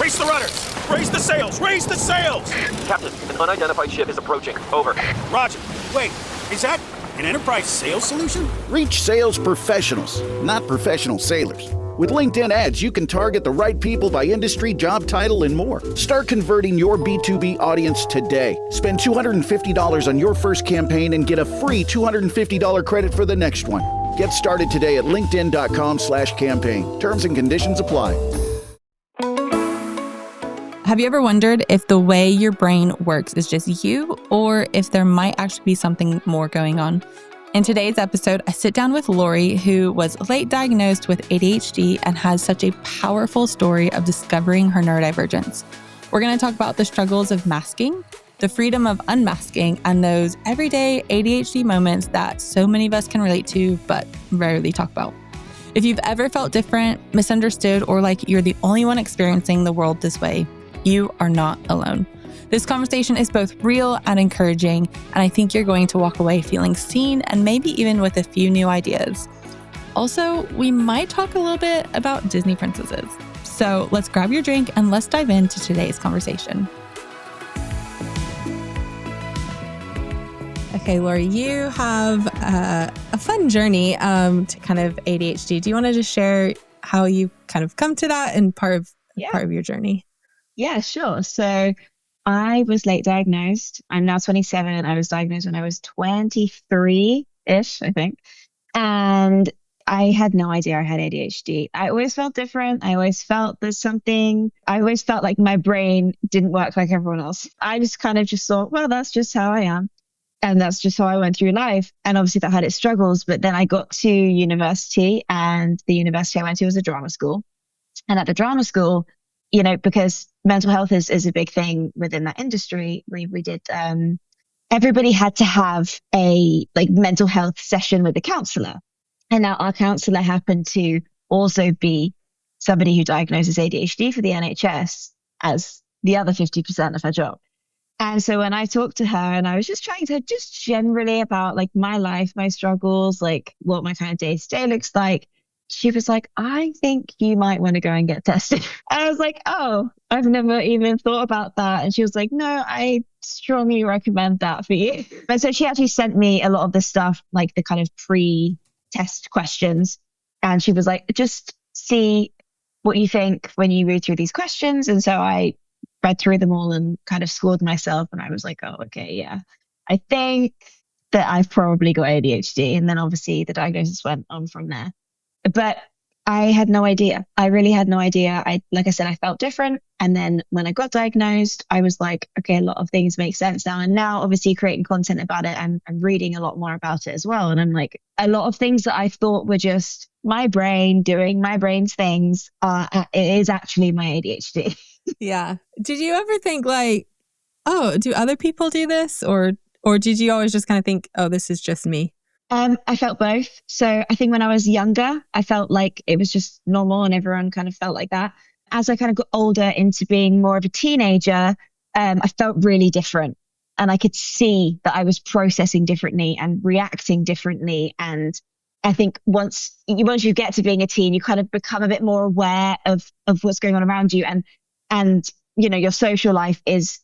Brace the rudders! Raise the sails! Raise the sails! Captain, an unidentified ship is approaching. Over. Roger. Wait, is that an Enterprise sales solution? Reach sales professionals, not professional sailors. With LinkedIn ads, you can target the right people by industry, job title, and more. Start converting your B2B audience today. Spend $250 on your first campaign and get a free $250 credit for the next one. Get started today at linkedin.com/campaign. Terms and conditions apply. Have you ever wondered if the way your brain works is just you, or if there might actually be something more going on? In today's episode, I sit down with Laurie, who was late diagnosed with ADHD and has such a powerful story of discovering her neurodivergence. We're going to talk about the struggles of masking, the freedom of unmasking, and those everyday ADHD moments that so many of us can relate to, but rarely talk about. If you've ever felt different, misunderstood, or like you're the only one experiencing the world this way, you are not alone. This conversation is both real and encouraging, and I think you're going to walk away feeling seen and maybe even with a few new ideas. Also, we might talk a little bit about Disney princesses. So let's grab your drink and let's dive into today's conversation. Okay, Laurie, you have a fun journey to kind of ADHD. Do you want to just share how you kind of come to that and part of your journey? Yeah, sure. So I was late diagnosed. I'm now 27. I was diagnosed when I was 23-ish, I think. And I had no idea I had ADHD. I always felt different. I always felt there's something. I always felt like my brain didn't work like everyone else. I just kind of just thought, well, that's just how I am. And that's just how I went through life. And obviously that had its struggles. But then I got to university, and the university I went to was a drama school. And at the drama school, you know, because mental health is a big thing within that industry, we did, everybody had to have a mental health session with a counselor. And now our counselor happened to also be somebody who diagnoses ADHD for the NHS as the other 50% of her job. And so when I talked to her, and I was just trying to just generally about like my life, my struggles, like what my kind of day-to-day looks like, she was like, I think you might want to go and get tested. And I was like, oh, I've never even thought about that. And she was like, no, I strongly recommend that for you. And so she actually sent me a lot of the stuff, like the kind of pre-test questions. And she was like, just see what you think when you read through these questions. And so I read through them all and kind of scored myself. And I was like, oh, okay, yeah, I think that I've probably got ADHD. And then obviously the diagnosis went on from there. But I had no idea. I really had no idea. Like I said, I felt different. And then when I got diagnosed, I was like, okay, a lot of things make sense now. And now obviously creating content about it and reading a lot more about it as well. And I'm like, a lot of things that I thought were just my brain doing my brain's things, it is actually my ADHD. Yeah. Did you ever think like, oh, do other people do this? Or did you always just kind of think, oh, this is just me? I felt both. So I think when I was younger, I felt like it was just normal and everyone kind of felt like that. As I kind of got older into being more of a teenager, I felt really different. And I could see that I was processing differently and reacting differently. And I think once you get to being a teen, you kind of become a bit more aware of what's going on around you. And you know, your social life is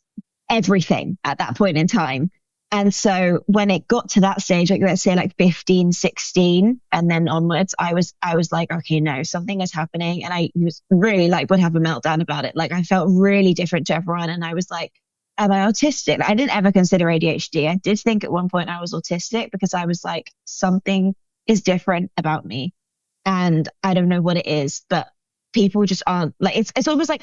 everything at that point in time. And so when it got to that stage, like let's say like 15, 16, and then onwards, I was like, okay, no, something is happening. And I was really like would have a meltdown about it. Like I felt really different to everyone. And I was like, am I autistic? I didn't ever consider ADHD. I did think at one point I was autistic because I was like, something is different about me. And I don't know what it is, but people just aren't like, it's almost like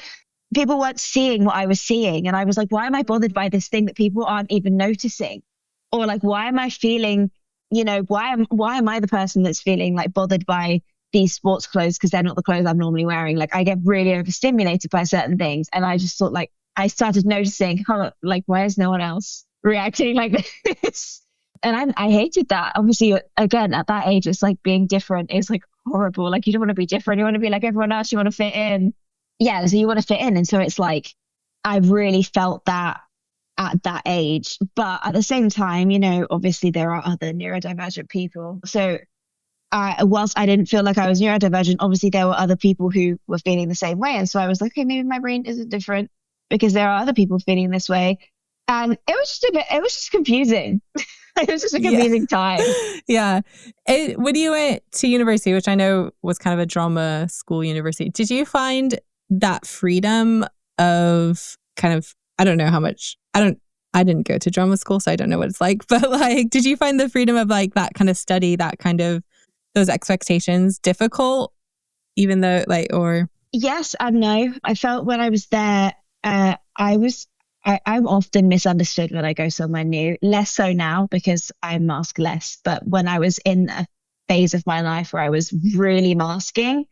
people weren't seeing what I was seeing. And I was like, why am I bothered by this thing that people aren't even noticing? Or like, why am I feeling, you know, why am I the person that's feeling like bothered by these sports clothes because they're not the clothes I'm normally wearing? Like I get really overstimulated by certain things. And I just thought like, I started noticing, like, why is no one else reacting like this? And I hated that. Obviously, again, at that age, it's like being different is like horrible. Like you don't want to be different. You want to be like everyone else. You want to fit in. Yeah, so you want to fit in. And so it's like, I really felt that at that age. But at the same time, you know, obviously there are other neurodivergent people. So whilst I didn't feel like I was neurodivergent, obviously there were other people who were feeling the same way. And so I was like, okay, maybe my brain isn't different because there are other people feeling this way. And it was just confusing. It was just a confusing time. Yeah. When you went to university, which I know was kind of a drama school university, did you find that freedom of kind of, I don't know how much, I didn't go to drama school, so I don't know what it's like, but like, did you find the freedom of like that kind of study, that kind of, those expectations difficult, even though like, or? Yes and no. I felt when I was there, I'm often misunderstood when I go somewhere new, less so now because I mask less. But when I was in a phase of my life where I was really masking,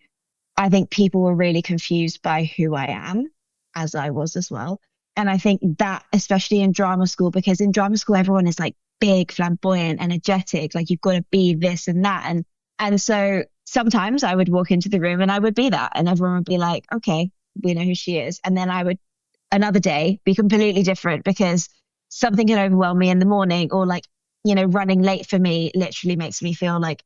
I think people were really confused by who I am, as I was as well. And I think that, especially in drama school, because in drama school, everyone is like big, flamboyant, energetic, like you've got to be this and that. And so sometimes I would walk into the room and I would be that, and everyone would be like, okay, we know who she is. And then I would another day be completely different because something can overwhelm me in the morning, or like, you know, running late for me literally makes me feel like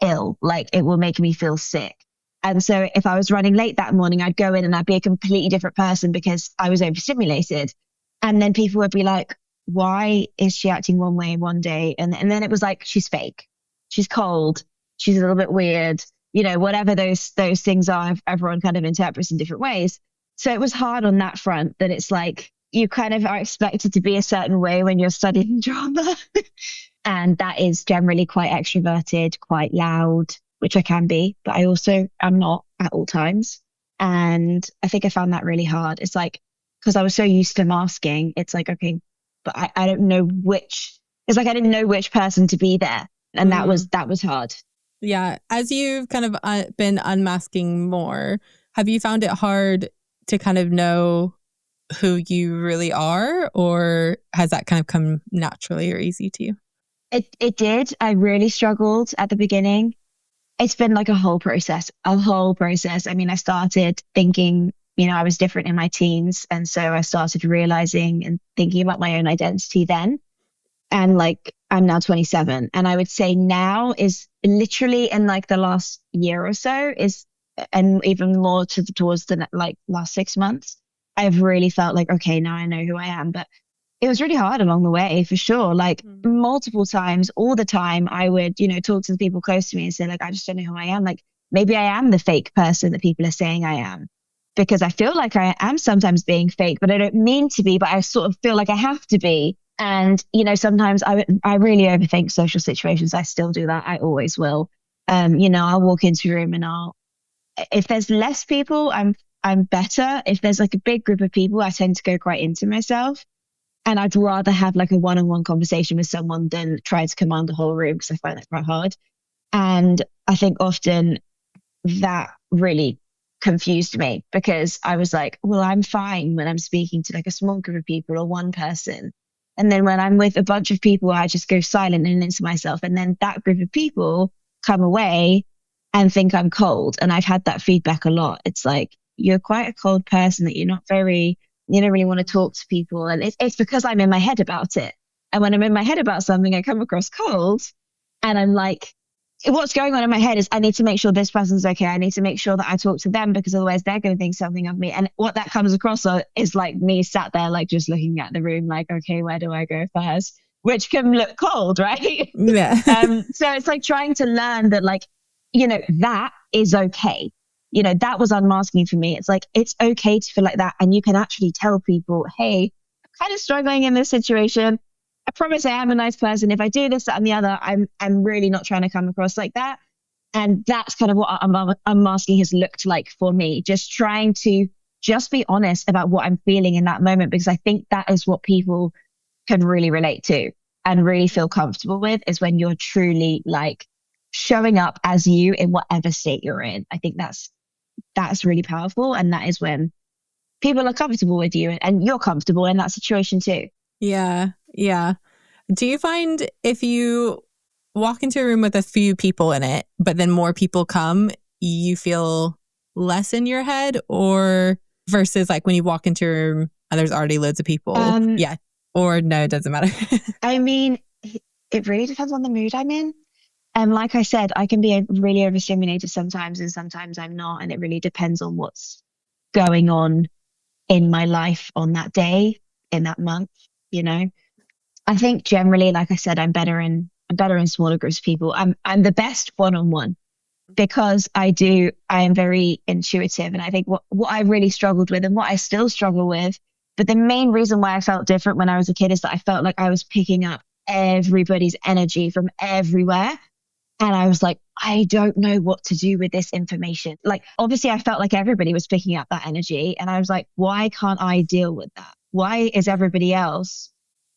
ill, like it will make me feel sick. And so if I was running late that morning, I'd go in and I'd be a completely different person because I was overstimulated. And then people would be like, why is she acting one way one day? And then it was like, she's fake, she's cold, she's a little bit weird, you know, whatever those things are, everyone kind of interprets in different ways. So it was hard on that front, that it's like you kind of are expected to be a certain way when you're studying drama. And that is generally quite extroverted, quite loud, which I can be, but I also am not at all times. And I think I found that really hard. It's like, because I was so used to masking, it's like, okay, but I don't know which, it's like I didn't know which person to be there. And that was hard. Yeah. As you've kind of been unmasking more, have you found it hard to kind of know who you really are, or has that kind of come naturally or easy to you? It did. I really struggled at the beginning. It's been like a whole process. I mean, I started thinking, you know, I was different in my teens. And so I started realizing and thinking about my own identity then. And like, I'm now 27. And I would say now is literally in like the last year or so is, and even more towards the like last 6 months, I've really felt like, okay, now I know who I am. But it was really hard along the way, for sure. Like multiple times, all the time, I would, you know, talk to the people close to me and say, like, I just don't know who I am. Like, maybe I am the fake person that people are saying I am, because I feel like I am sometimes being fake, but I don't mean to be, but I sort of feel like I have to be. And, you know, sometimes I really overthink social situations. I still do that. I always will. You know, I'll walk into a room and if there's less people, I'm better. If there's like a big group of people, I tend to go quite into myself. And I'd rather have like a one-on-one conversation with someone than try to command the whole room, because I find that quite hard. And I think often that really confused me, because I was like, well, I'm fine when I'm speaking to like a small group of people or one person. And then when I'm with a bunch of people, I just go silent and into myself. And then that group of people come away and think I'm cold. And I've had that feedback a lot. It's like, you're quite a cold person, that you don't really want to talk to people. And it's because I'm in my head about it. And when I'm in my head about something, I come across cold, and I'm like, what's going on in my head is I need to make sure this person's okay. I need to make sure that I talk to them, because otherwise they're going to think something of me. And what that comes across is like me sat there, like just looking at the room, like, okay, where do I go first? Which can look cold, right? Yeah. So it's like trying to learn that, like, you know, that is okay. You know, that was unmasking for me. It's like, it's okay to feel like that. And you can actually tell people, hey, I'm kind of struggling in this situation. I promise I am a nice person. If I do this, that, and the other, I'm really not trying to come across like that. And that's kind of what unmasking has looked like for me. Just trying to just be honest about what I'm feeling in that moment, because I think that is what people can really relate to and really feel comfortable with, is when you're truly like showing up as you in whatever state you're in. I think that's really powerful. And that is when people are comfortable with you, and you're comfortable in that situation too. Yeah. Yeah. Do you find if you walk into a room with a few people in it, but then more people come, you feel less in your head, or versus like when you walk into a room and there's already loads of people? Yeah. Or no, it doesn't matter. I mean, it really depends on the mood I'm in. And like I said, I can be really overstimulated sometimes and sometimes I'm not. And it really depends on what's going on in my life on that day, in that month, you know. I think generally, like I said, I'm better in smaller groups of people. I'm the best one-on-one because I am very intuitive. And I think what I really struggled with and what I still struggle with, but the main reason why I felt different when I was a kid is that I felt like I was picking up everybody's energy from everywhere. And I was like, I don't know what to do with this information. Like, obviously, I felt like everybody was picking up that energy. And I was like, why can't I deal with that? Why is everybody else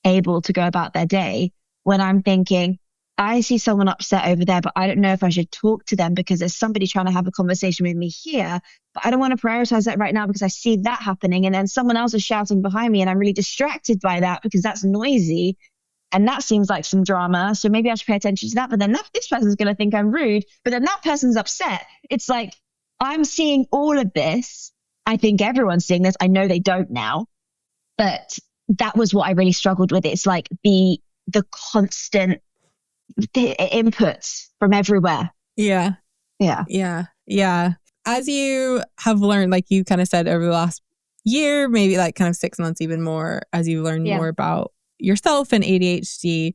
able to go about their day when I'm thinking, I see someone upset over there, but I don't know if I should talk to them because there's somebody trying to have a conversation with me here. But I don't want to prioritize that right now because I see that happening. And then someone else is shouting behind me and I'm really distracted by that because that's noisy. And that seems like some drama. So maybe I should pay attention to that. But then this person's going to think I'm rude. But then that person's upset. It's like, I'm seeing all of this. I think everyone's seeing this. I know they don't now. But that was what I really struggled with. It's like the constant inputs from everywhere. Yeah. Yeah. Yeah. Yeah. As you have learned, like you kind of said over the last year, maybe like kind of 6 months, even more, as you learn more about yourself and ADHD,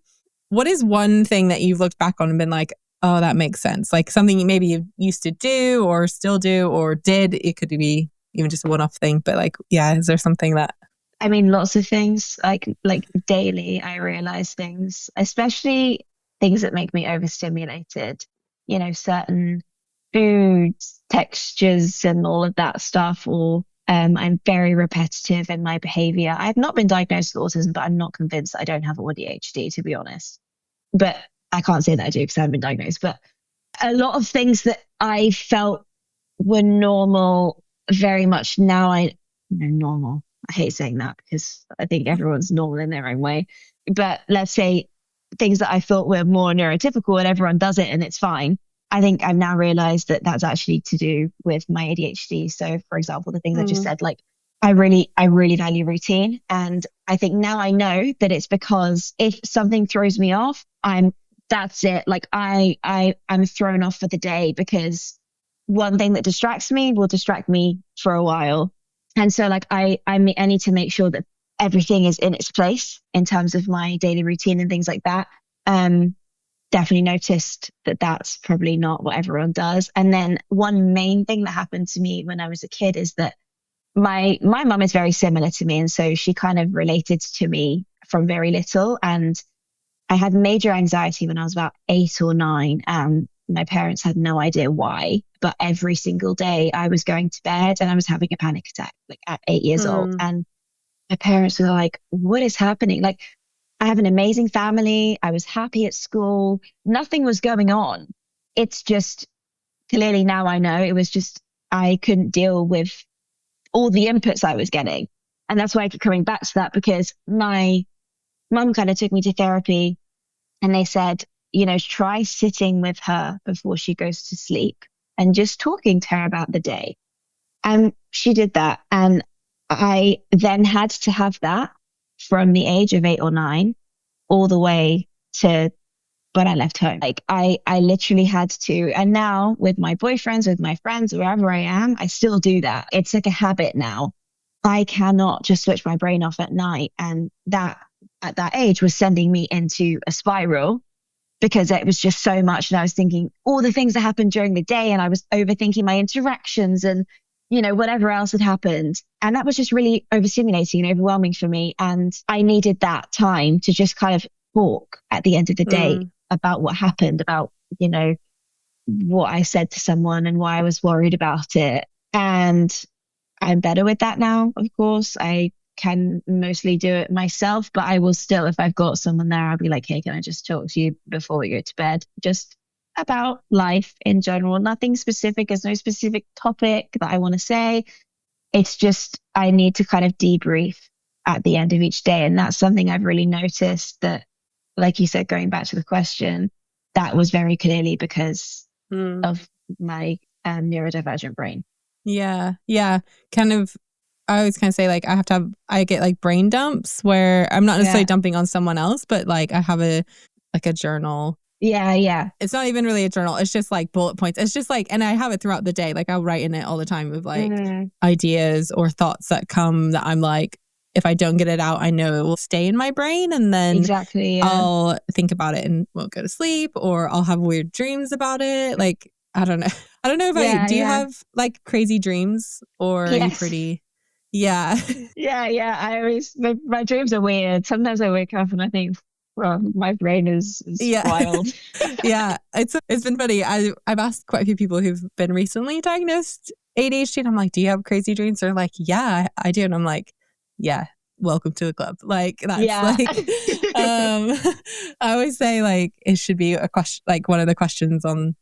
what is one thing that you've looked back on and been like, oh, that makes sense? Like something maybe you used to do or still do or did. It could be even just a one-off thing, but like, yeah, is there something that... I mean, lots of things, like daily, I realize things, especially things that make me overstimulated, you know, certain foods, textures and all of that stuff, or I'm very repetitive in my behavior. I've not been diagnosed with autism, but I'm not convinced I don't have ADHD, to be honest. But I can't say that I do because I haven't been diagnosed. But a lot of things that I felt were normal, very much now normal. I hate saying that because I think everyone's normal in their own way. But let's say things that I thought were more neurotypical and everyone does it and it's fine. I think I've now realized that that's actually to do with my ADHD. So for example, the things I just said, like I really value routine. And I think now I know that it's because if something throws me off, that's it. Like I'm thrown off for the day because one thing that distracts me will distract me for a while. And so like I need to make sure that everything is in its place in terms of my daily routine and things like that. Definitely noticed that that's probably not what everyone does. And then one main thing that happened to me when I was a kid is that my mum is very similar to me. And so she kind of related to me from very little. And I had major anxiety when I was about 8 or 9. My parents had no idea why, but every single day I was going to bed and I was having a panic attack, like at 8 years old. And my parents were like, what is happening? Like, I have an amazing family. I was happy at school. Nothing was going on. It's just, clearly now I know, it was just, I couldn't deal with all the inputs I was getting. And that's why I keep coming back to that, because my mum kind of took me to therapy and they said, you know, try sitting with her before she goes to sleep and just talking to her about the day. And she did that. And I then had to have that from the age of 8 or 9 all the way to when I left home. Like I literally had to. And now with my boyfriends, with my friends, wherever I am, I still do that. It's like a habit now. I cannot just switch my brain off at night. And that at that age was sending me into a spiral because it was just so much. And I was thinking all the things that happened during the day and I was overthinking my interactions and, you know, whatever else had happened. And that was just really overstimulating and overwhelming for me. And I needed that time to just kind of talk at the end of the day about what happened, about, you know, what I said to someone and why I was worried about it. And I'm better with that now, of course. I can mostly do it myself, but I will still, if I've got someone there, I'll be like, hey, can I just talk to you before we go to bed? Just about life in general. Nothing specific. There's no specific topic that I want to say. It's just, I need to kind of debrief at the end of each day. And that's something I've really noticed that, like you said, going back to the question, that was very clearly because of my neurodivergent brain. Yeah. Yeah. Kind of, I always kind of say like, I get like brain dumps where I'm not necessarily dumping on someone else, but like I have a journal Yeah. It's not even really a journal. It's just like bullet points. It's just like, and I have it throughout the day. Like I'll write in it all the time of like ideas or thoughts that come that I'm like, if I don't get it out, I know it will stay in my brain. And then Exactly. Yeah. I'll think about it and won't go to sleep, or I'll have weird dreams about it. Like, I don't know. I don't know if do you have like crazy dreams, or are you pretty, Yeah. I always, my dreams are weird. Sometimes I wake up and I think, well, my brain is wild. Yeah. It's been funny. I've asked quite a few people who've been recently diagnosed ADHD, and I'm like, do you have crazy dreams? They're like, yeah, I do. And I'm like, yeah, welcome to the club. Like that's like, I always say like, it should be a question, like one of the questions on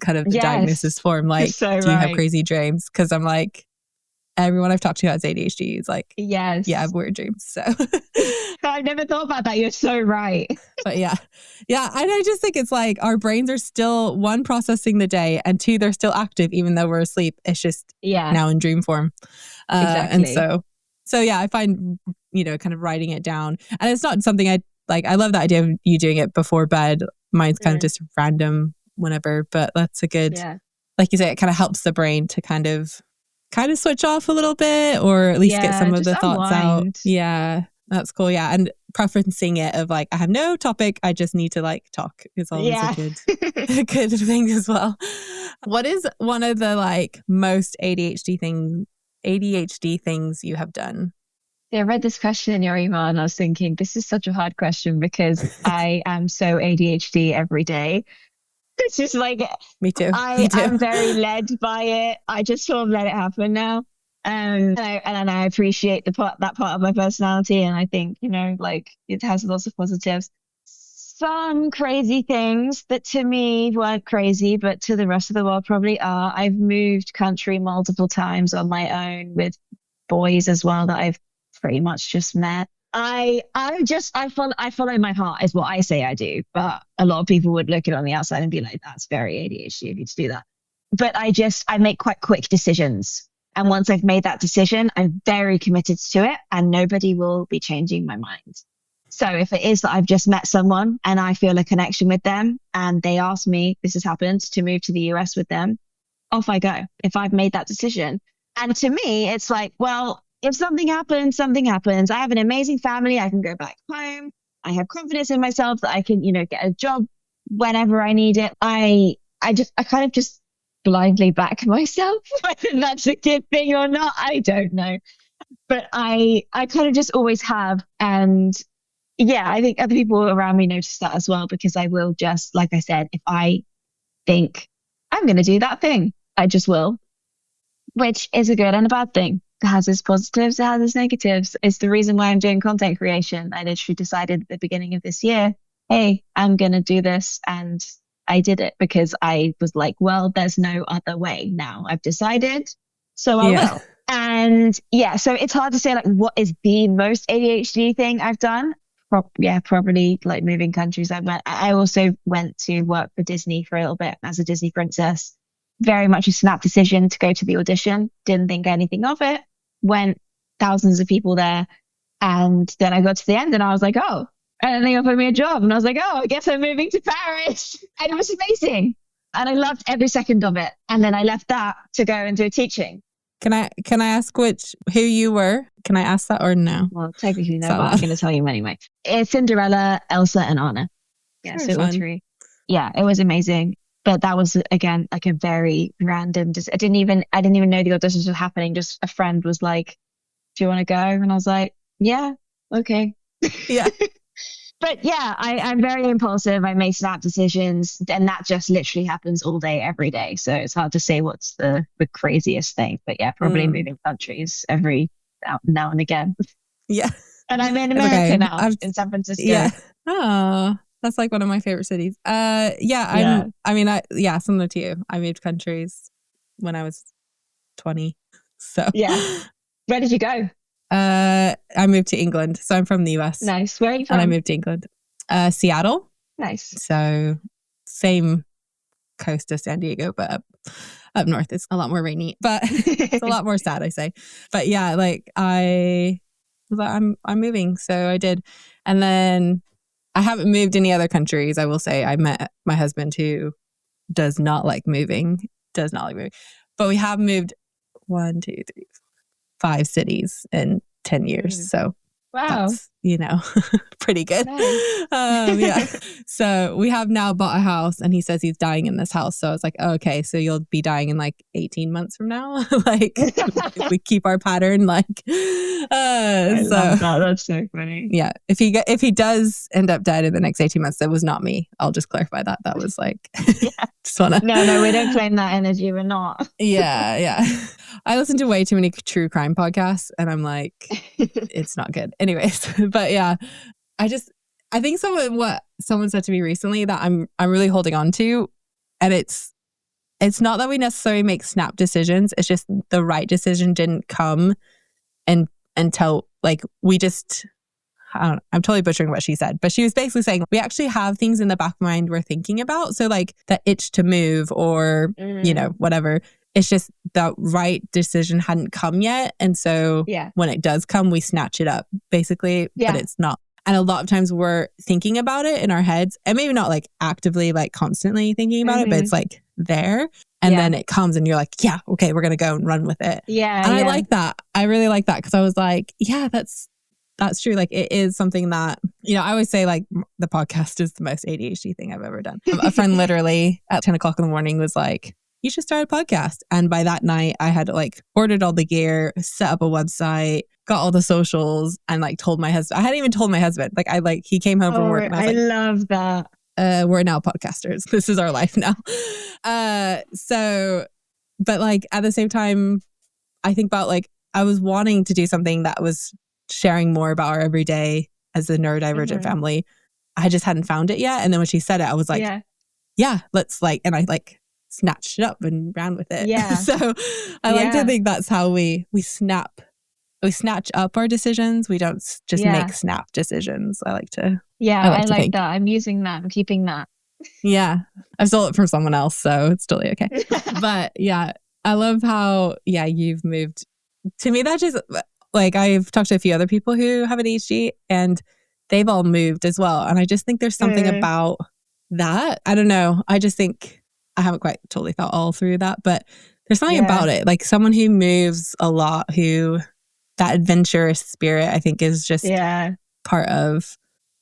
kind of the diagnosis form. Like, so do you have crazy dreams? Cause I'm like, everyone I've talked to has ADHD is like, yeah, I have weird dreams. So I never thought about that. You're so right. But yeah. And I just think it's like our brains are still, one, processing the day, and two, they're still active even though we're asleep. It's just now in dream form. Exactly. And so yeah, I find, kind of writing it down, and it's not something I like. I love the idea of you doing it before bed. Mine's kind of just random whenever, but that's a good, like you say, it kind of helps the brain to kind of switch off a little bit, or at least get some of the thoughts out. Yeah, that's cool. Yeah. And preferencing it of like, I have no topic, I just need to like talk is always a good thing as well. What is one of the like most ADHD things you have done? Yeah, I read this question in your email and I was thinking, this is such a hard question because I am so ADHD every day. It's just like, me too. I'm very led by it. I just sort of let it happen now. And I appreciate that part of my personality. And I think, like it has lots of positives. Some crazy things that to me weren't crazy, but to the rest of the world probably are. I've moved country multiple times on my own with boys as well that I've pretty much just met. I follow my heart is what I say I do, but a lot of people would look at it on the outside and be like, that's very ADHD of you to do that. But I make quite quick decisions. And once I've made that decision, I'm very committed to it and nobody will be changing my mind. So if it is that I've just met someone and I feel a connection with them and they ask me, this has happened, to move to the US with them, off I go. If I've made that decision. And to me, it's like, well, if something happens, something happens. I have an amazing family. I can go back home. I have confidence in myself that I can, get a job whenever I need it. I kind of just blindly back myself. Whether that's a good thing or not, I don't know. But I kind of just always have. And yeah, I think other people around me notice that as well, because I will just, like I said, if I think I'm going to do that thing, I just will, which is a good and a bad thing. It has its positives, it has its negatives. It's the reason why I'm doing content creation. I literally decided at the beginning of this year, hey, I'm going to do this. And I did it because I was like, well, there's no other way now. I've decided, so I will. And so it's hard to say like what is the most ADHD thing I've done. Probably like moving countries. I also went to work for Disney for a little bit as a Disney princess. Very much a snap decision to go to the audition. Didn't think anything of it. Went, thousands of people there. And then I got to the end and I was like, oh, and then they offered me a job. And I was like, oh, I guess I'm moving to Paris. And it was amazing. And I loved every second of it. And then I left that to go and do teaching. Can I ask who you were? Can I ask that or no? Well, technically no, but I'm going to tell you anyway. It's Cinderella, Elsa, and Anna. Yeah, so all three. Yeah, it was amazing. But that was, again, like a very random. I didn't even know the auditions were happening. Just a friend was like, do you want to go? And I was like, yeah, okay. Yeah. But yeah, I'm very impulsive. I make snap decisions, and that just literally happens all day, every day. So it's hard to say what's the craziest thing. But yeah, probably moving countries every now and again. Yeah. And I'm in America now, in San Francisco. Yeah. Oh, that's like one of my favorite cities. Similar to you. I moved countries when I was 20. So yeah. Where did you go? I moved to England. So I'm from the US. Nice. Where are you from? And I moved to England. Seattle. Nice. So same coast as San Diego, but up north it's a lot more rainy. But it's a lot more sad, I say. But yeah, like I was like, I'm moving. So I did. And then I haven't moved any other countries. I will say I met my husband who does not like moving, but we have moved 1, 2, 3, 5 cities in 10 years. So Wow. that's, pretty good. Nice. Yeah. So we have now bought a house and he says he's dying in this house. So I was like, oh, okay, so you'll be dying in like 18 months from now. Like if we keep our pattern, like, I love that. That's so funny. Yeah. If he does end up dead in the next 18 months, that was not me. I'll just clarify that. That was like, just wanna. No, we don't claim that energy. We're not. Yeah. I listen to way too many true crime podcasts and I'm like, it's not good. Anyways, but yeah, I think what someone said to me recently that I'm really holding on to, and it's not that we necessarily make snap decisions. It's just the right decision didn't come until like we just, I'm totally butchering what she said, but she was basically saying we actually have things in the back of my mind we're thinking about. So like that itch to move or, whatever. It's just the right decision hadn't come yet. And so when it does come, we snatch it up basically, but it's not. And a lot of times we're thinking about it in our heads and maybe not like actively, like constantly thinking about it, but it's like there. And then it comes and you're like, yeah, okay, we're going to go and run with it. Yeah. And I like that. I really like that because I was like, yeah, that's true. Like it is something that, I always say like the podcast is the most ADHD thing I've ever done. A friend literally at 10 o'clock in the morning was like, you should start a podcast. And by that night I had like ordered all the gear, set up a website, got all the socials and like told my husband. I hadn't even told my husband. Like he came home from work and I was love that. We're now podcasters. This is our life now. But like at the same time, I think about like, I was wanting to do something that was sharing more about our everyday as a neurodivergent family. I just hadn't found it yet. And then when she said it, I was like, yeah, let's like, and I like snatched it up and ran with it. Yeah. So I like to think that's how we snatch up our decisions. We don't just make snap decisions. I like to. Yeah, I like that. I'm using that. I'm keeping that. Yeah. I've stole it from someone else, so it's totally okay. But yeah, I love how, you've moved. To me, that just, like, I've talked to a few other people who have ADHD and they've all moved as well. And I just think there's something about that. I don't know. I just think I haven't quite totally thought all through that, but there's something about it. Like someone who moves a lot, that adventurous spirit, I think is just part of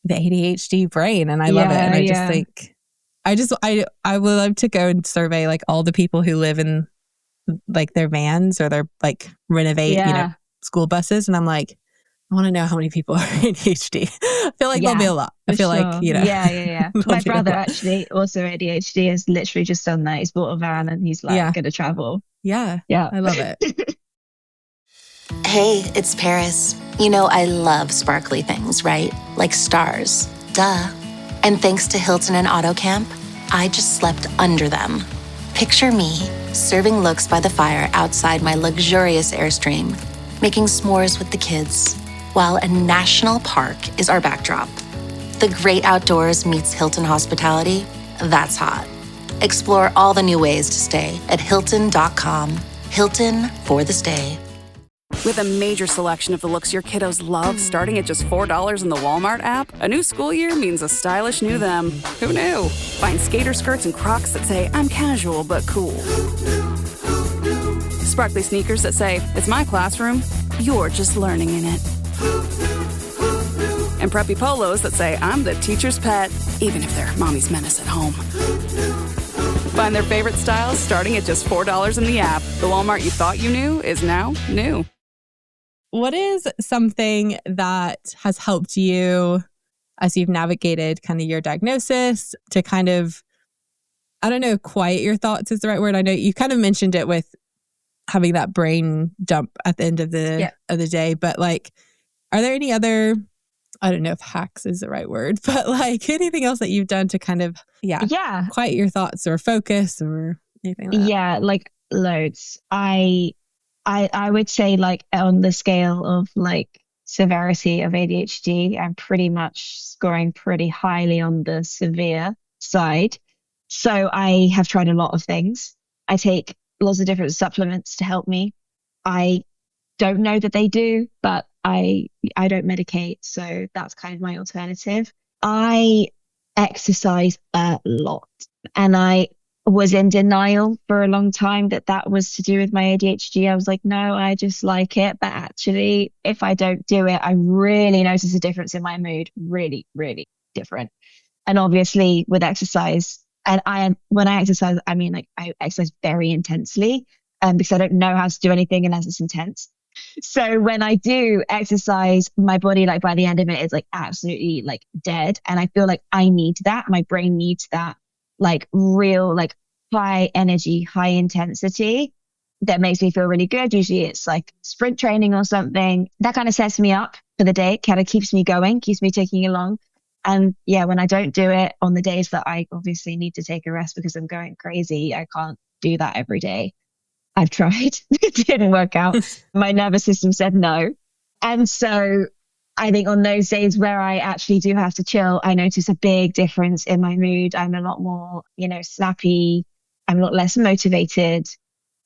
the ADHD brain. And I love it. And I just think, I would love to go and survey like all the people who live in like their vans or their like renovate, school buses. And I'm like, I want to know how many people are ADHD. I feel like there'll be a lot. I feel like, Yeah. My brother actually also ADHD has literally just done that. He's bought a van and he's like going to travel. Yeah. I love it. Hey, it's Paris. You know, I love sparkly things, right? Like stars. Duh. And thanks to Hilton and AutoCamp, I just slept under them. Picture me serving looks by the fire outside my luxurious Airstream, making s'mores with the kids, while a national park is our backdrop. The great outdoors meets Hilton hospitality. That's hot. Explore all the new ways to stay at Hilton.com. Hilton for the stay. With a major selection of the looks your kiddos love starting at just $4 in the Walmart app, a new school year means a stylish new them. Who knew? Find skater skirts and Crocs that say, I'm casual but cool. Sparkly sneakers that say, it's my classroom, you're just learning in it. And preppy polos that say, I'm the teacher's pet, even if they're mommy's menace at home. Find their favorite styles starting at just $4 in the app. The Walmart you thought you knew is now new. What is something that has helped you as you've navigated kind of your diagnosis to kind of, I don't know, quiet your thoughts is the right word. I know you kind of mentioned it with having that brain dump at the end of the day, but like, are there any other, I don't know if hacks is the right word, but like anything else that you've done to kind of, quiet your thoughts or focus or anything like that? Yeah, like loads. I would say like on the scale of like severity of ADHD, I'm pretty much scoring pretty highly on the severe side. So I have tried a lot of things. I take lots of different supplements to help me. I don't know that they do, but I don't medicate. So that's kind of my alternative. I exercise a lot, and I was in denial for a long time that was to do with my ADHD. I was like, no, I just like it. But actually, if I don't do it, I really notice a difference in my mood. Really, really different. And obviously with exercise, and when I exercise, I mean, like, I exercise very intensely, because I don't know how to do anything unless it's intense. So when I do exercise, my body, like, by the end of it is like absolutely like dead. And I feel like I need that. My brain needs that, like, real, like, high energy, high intensity that makes me feel really good. Usually it's like sprint training or something that kind of sets me up for the day, kind of keeps me going, keeps me ticking along. And yeah, when I don't do it on the days that I obviously need to take a rest because I'm going crazy, I can't do that every day. I've tried. It didn't work out. My nervous system said no. And so I think on those days where I actually do have to chill, I notice a big difference in my mood. I'm a lot more, snappy. I'm a lot less motivated.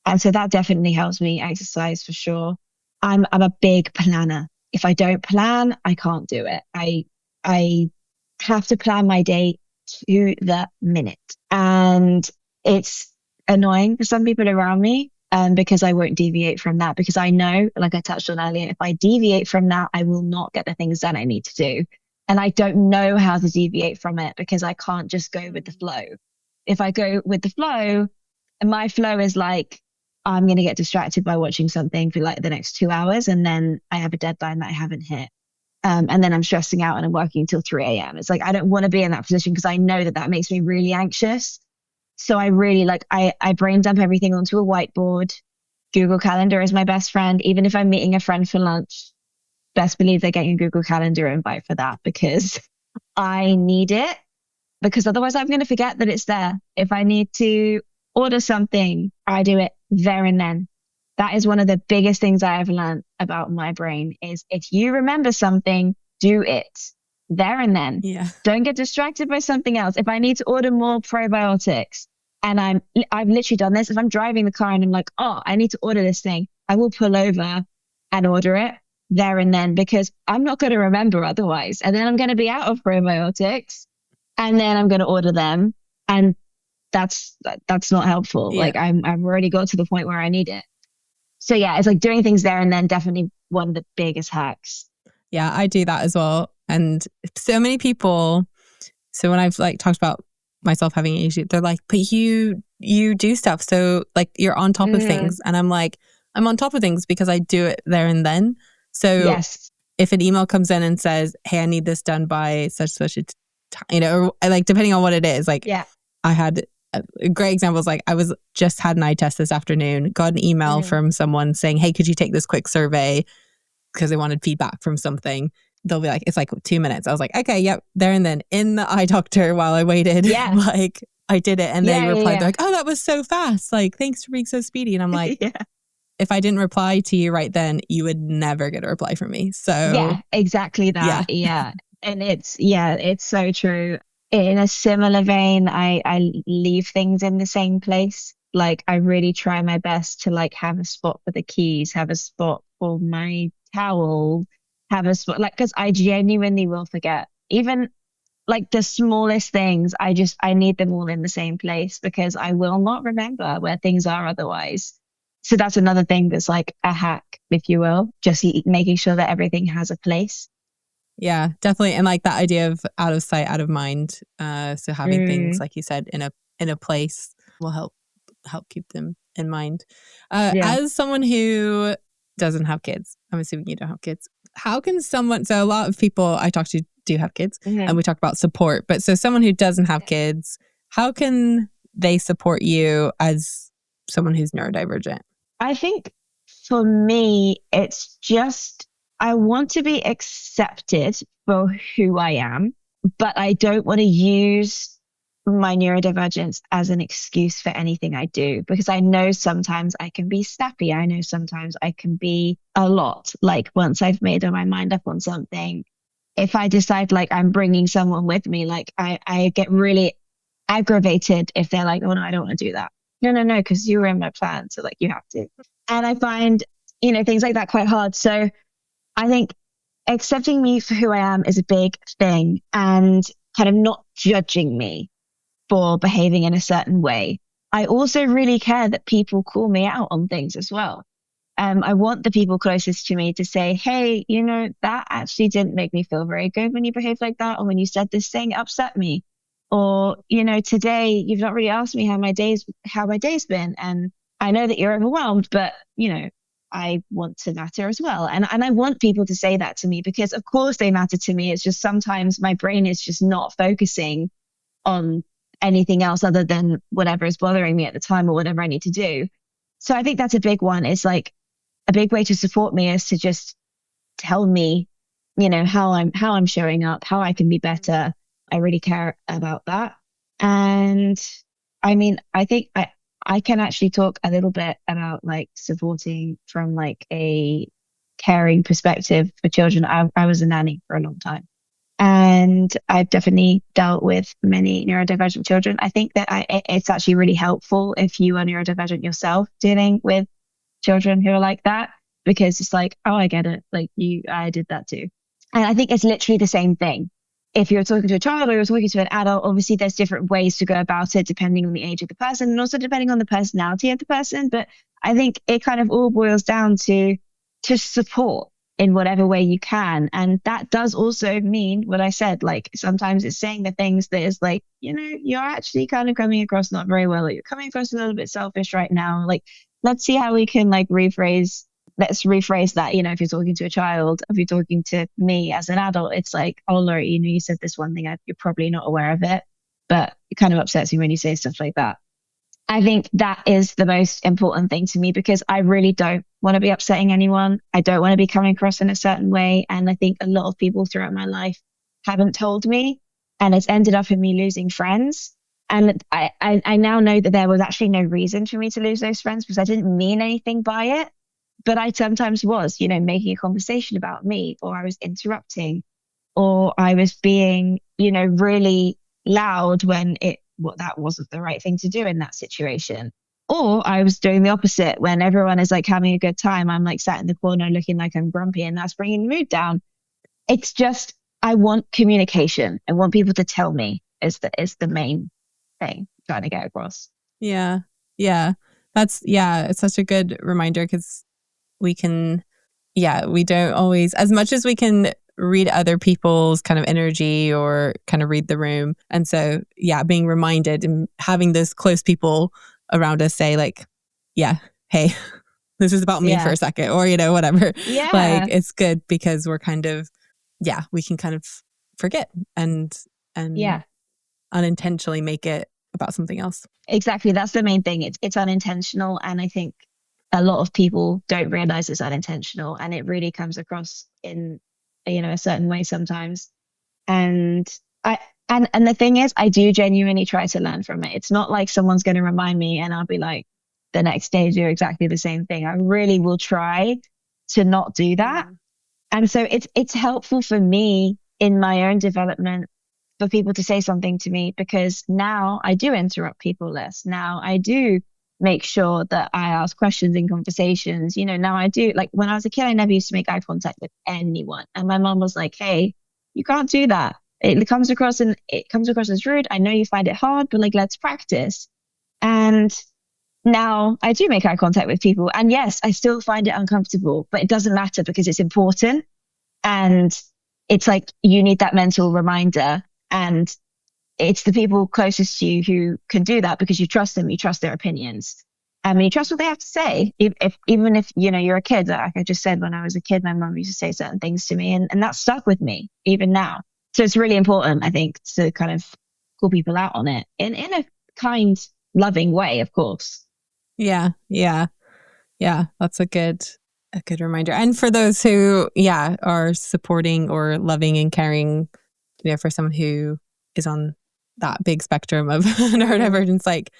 And so that definitely helps me exercise for sure. I'm a big planner. If I don't plan, I can't do it. I have to plan my day to the minute. And it's annoying for some people around me, because I won't deviate from that, because I know, like I touched on earlier, if I deviate from that, I will not get the things done I need to do. And I don't know how to deviate from it because I can't just go with the flow. If I go with the flow, and my flow is like, I'm going to get distracted by watching something for like the next 2 hours, and then I have a deadline that I haven't hit. And then I'm stressing out and I'm working until 3 a.m. It's like, I don't want to be in that position because I know that makes me really anxious. So I really I brain dump everything onto a whiteboard. Google Calendar is my best friend. Even if I'm meeting a friend for lunch, best believe they're getting a Google Calendar invite for that, because I need it, because otherwise I'm going to forget that it's there. If I need to order something, I do it there and then. That is one of the biggest things I have learned about my brain is if you remember something, do it there and then. Yeah. Don't get distracted by something else. If I need to order more probiotics, and I've literally done this. If I'm driving the car and I'm like, oh, I need to order this thing, I will pull over and order it there and then, because I'm not going to remember otherwise. And then I'm going to be out of probiotics, and then I'm going to order them. And that's not helpful. Yeah. Like I've already got to the point where I need it. So yeah, it's like doing things there and then, definitely one of the biggest hacks. Yeah, I do that as well. And so many people, so when I've like talked about myself having ADHD, they're like, but you do stuff. So like you're on top of things. And I'm like, I'm on top of things because I do it there and then. So yes. If an email comes in and says, hey, I need this done by such a time, or like depending on what it is, like I had a great example is like I was just had an eye test this afternoon, got an email from someone saying, hey, could you take this quick survey because they wanted feedback from something. They'll be like, it's like 2 minutes. I was like, okay, yep, there and then in the eye doctor while I waited, like I did it. And they replied, they're like, oh, that was so fast. Like, thanks for being so speedy. And I'm like, if I didn't reply to you right then, you would never get a reply from me. So yeah, exactly that. Yeah. And it's so true. In a similar vein, I leave things in the same place. Like I really try my best to like have a spot for the keys, have a spot for my towel, have a spot, like, because I genuinely will forget. Even like the smallest things, I need them all in the same place because I will not remember where things are otherwise. So that's another thing that's like a hack, if you will, just making sure that everything has a place. Yeah, definitely. And like that idea of out of sight, out of mind. So having things, like you said, in a place will help keep them in mind. As someone who doesn't have kids, I'm assuming you don't have kids. How can someone, so a lot of people I talk to do have kids and we talk about support, but so someone who doesn't have kids, how can they support you as someone who's neurodivergent? I think for me, it's just, I want to be accepted for who I am, but I don't want to use my neurodivergence as an excuse for anything I do, because I know sometimes I can be snappy. I know sometimes I can be a lot. Like once I've made my mind up on something, if I decide like I'm bringing someone with me, like I get really aggravated if they're like, oh no, I don't want to do that. No, because you were in my plan. So like you have to. And I find, things like that quite hard. So I think accepting me for who I am is a big thing, and kind of not judging me for behaving in a certain way. I also really care that people call me out on things as well. I want the people closest to me to say, hey, that actually didn't make me feel very good when you behaved like that, or when you said this thing, it upset me. Or, today you've not really asked me how my day's been. And I know that you're overwhelmed, but, I want to matter as well. And I want people to say that to me, because of course they matter to me. It's just sometimes my brain is just not focusing on anything else other than whatever is bothering me at the time or whatever I need to do. So I think that's a big one. It's like a big way to support me is to just tell me, how I'm showing up, how I can be better. I really care about that. And I mean, I think I can actually talk a little bit about like supporting from like a caring perspective for children. I was a nanny for a long time, and I've definitely dealt with many neurodivergent children. I think that it's actually really helpful if you are neurodivergent yourself dealing with children who are like that, because it's like, oh, I get it. Like I did that too. And I think it's literally the same thing. If you're talking to a child or you're talking to an adult, obviously there's different ways to go about it depending on the age of the person and also depending on the personality of the person. But I think it kind of all boils down to support in whatever way you can. And that does also mean what I said, like sometimes it's saying the things that is like, you're actually kind of coming across not very well, or you're coming across a little bit selfish right now. Like, let's see how we can like let's rephrase that. If you're talking to a child, if you're talking to me as an adult, it's like, oh, Laurie, you said this one thing, you're probably not aware of it, but it kind of upsets me when you say stuff like that. I think that is the most important thing to me, because I really don't want to be upsetting anyone. I don't want to be coming across in a certain way. And I think a lot of people throughout my life haven't told me, and it's ended up in me losing friends. And I now know that there was actually no reason for me to lose those friends, because I didn't mean anything by it. But I sometimes was, making a conversation about me, or I was interrupting, or I was being, really loud when that wasn't the right thing to do in that situation. Or I was doing the opposite when everyone is like having a good time. I'm like sat in the corner looking like I'm grumpy, and that's bringing the mood down. It's just, I want communication. I want people to tell me is the main thing I'm trying to get across. Yeah. It's such a good reminder, because we don't always, as much as we can read other people's kind of energy or kind of read the room. And so, being reminded and having those close people around us say like, hey, this is about me for a second, or, whatever. Yeah. Like, it's good, because we're kind of, we can kind of forget and unintentionally make it about something else. Exactly. That's the main thing. It's unintentional. And I think a lot of people don't realize it's unintentional, and it really comes across in, a certain way sometimes. And the thing is, I do genuinely try to learn from it. It's not like someone's going to remind me and I'll be like, the next day do exactly the same thing. I really will try to not do that. And so it's helpful for me in my own development for people to say something to me, because now I do interrupt people less. Now I do make sure that I ask questions in conversations. Now I do. Like when I was a kid, I never used to make eye contact with anyone. And my mom was like, hey, you can't do that. It comes across as rude. I know you find it hard, but like, let's practice. And now I do make eye contact with people. And yes, I still find it uncomfortable, but it doesn't matter, because it's important. And it's like, you need that mental reminder. And it's the people closest to you who can do that, because you trust them, you trust their opinions. And you trust what they have to say. Even if you're a kid, like I just said, when I was a kid, my mum used to say certain things to me, and that stuck with me even now. So it's really important, I think, to kind of call people out on it in a kind, loving way, of course. Yeah. That's a good reminder. And for those who, are supporting or loving and caring, for someone who is on that big spectrum of neurodivergence, like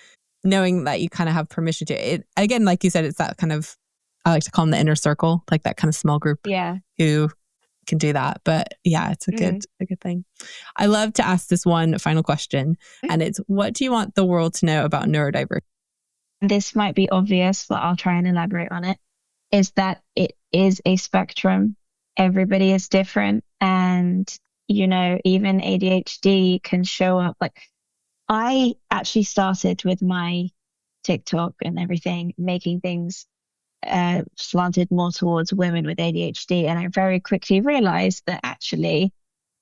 knowing that you kind of have permission to it. Again, like you said, it's that kind of, I like to call them the inner circle, like that kind of small group who can do that. But it's a good thing. I love to ask this one final question, and it's, what do you want the world to know about neurodivergence? This might be obvious, but I'll try and elaborate on it, is that it is a spectrum. everybody is different. And, even ADHD can show up. Like, I actually started with my TikTok and everything, making things slanted more towards women with ADHD. And I very quickly realized that actually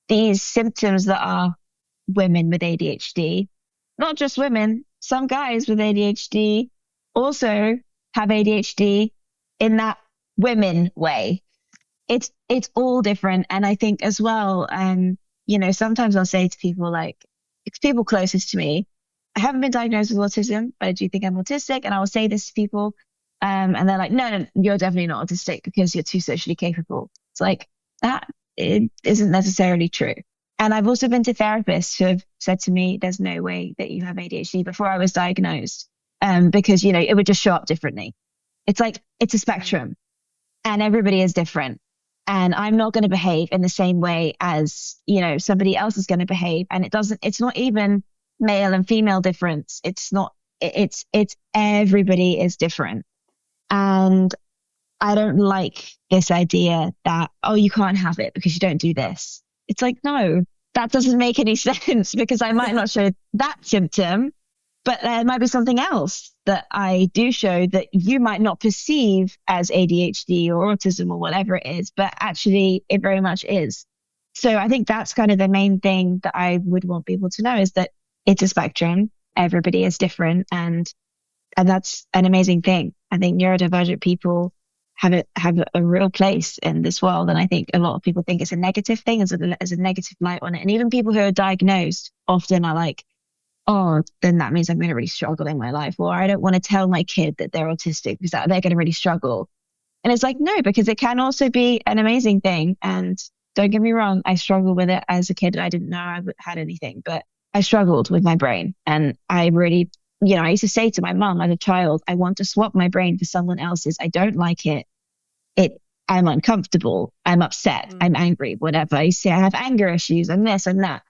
these symptoms that are women with ADHD, not just women, some guys with ADHD also have ADHD in that women way. It's all different. And I think as well, sometimes I'll say to people, like, it's people closest to me, I haven't been diagnosed with autism, but I do think I'm autistic. And I will say this to people, and they're like, no, you're definitely not autistic because you're too socially capable. It's like, that it isn't necessarily true. And I've also been to therapists who have said to me, there's no way that you have ADHD before I was diagnosed, because, it would just show up differently. It's like, it's a spectrum and everybody is different. And I'm not going to behave in the same way as, somebody else is going to behave. And it's not even male and female difference. It's everybody is different. And I don't like this idea that, oh, you can't have it because you don't do this. It's like, no, that doesn't make any sense, because I might not show that symptom, but there might be something else that I do show that you might not perceive as ADHD or autism or whatever it is, but actually it very much is. So I think that's kind of the main thing that I would want people to know, is that it's a spectrum. Everybody is different. And that's an amazing thing. I think neurodivergent people have a real place in this world. And I think a lot of people think it's a negative thing, as a negative light on it. And even people who are diagnosed often are like, oh, then that means I'm going to really struggle in my life. Or I don't want to tell my kid that they're autistic because they're going to really struggle. And it's like, no, because it can also be an amazing thing. And don't get me wrong, I struggled with it as a kid. I didn't know I had anything, but I struggled with my brain. And I really, I used to say to my mom as a child, I want to swap my brain for someone else's. I don't like it. I'm uncomfortable. I'm upset. I'm angry, whatever. I say I have anger issues and this and that.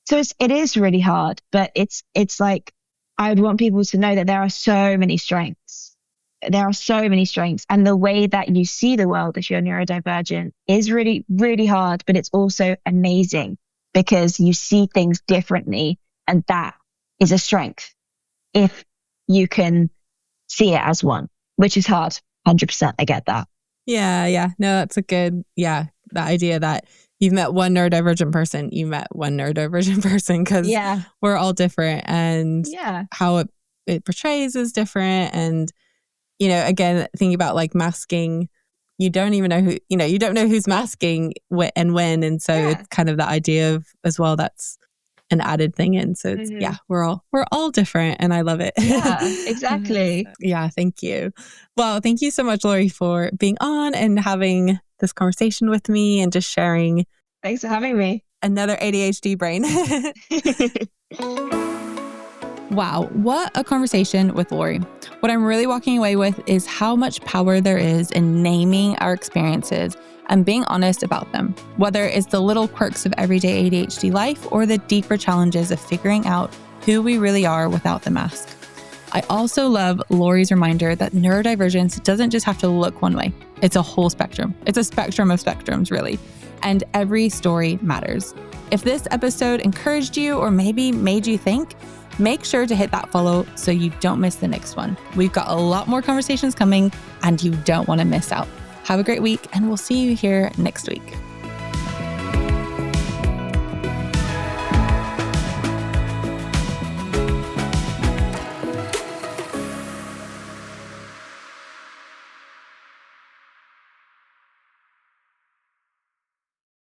So it is really hard, but it's like, I would want people to know that there are so many strengths. There are so many strengths. And the way that you see the world if you're neurodivergent is really, really hard, but it's also amazing because you see things differently. And that is a strength if you can see it as one, which is hard. 100%. I get that. Yeah. No, that's a good, the idea that you've met one neurodivergent person, you met one neurodivergent person, because we're all different, and how it portrays is different. And, again, thinking about like masking, you don't even know who, you don't know who's masking and when. And so it's kind of the idea of as well, that's an added thing in. So it's, we're all different, and I love it. Yeah, exactly. Thank you. Well, thank you so much, Laurie, for being on and having this conversation with me and just sharing. Thanks for having me. Another ADHD brain. Wow, what a conversation with Laurie. What I'm really walking away with is how much power there is in naming our experiences and being honest about them, whether it's the little quirks of everyday ADHD life or the deeper challenges of figuring out who we really are without the mask. I also love Laurie's reminder that neurodivergence doesn't just have to look one way. It's a whole spectrum. It's a spectrum of spectrums, really. And every story matters. If this episode encouraged you or maybe made you think, make sure to hit that follow so you don't miss the next one. We've got a lot more conversations coming, and you don't want to miss out. Have a great week, and we'll see you here next week.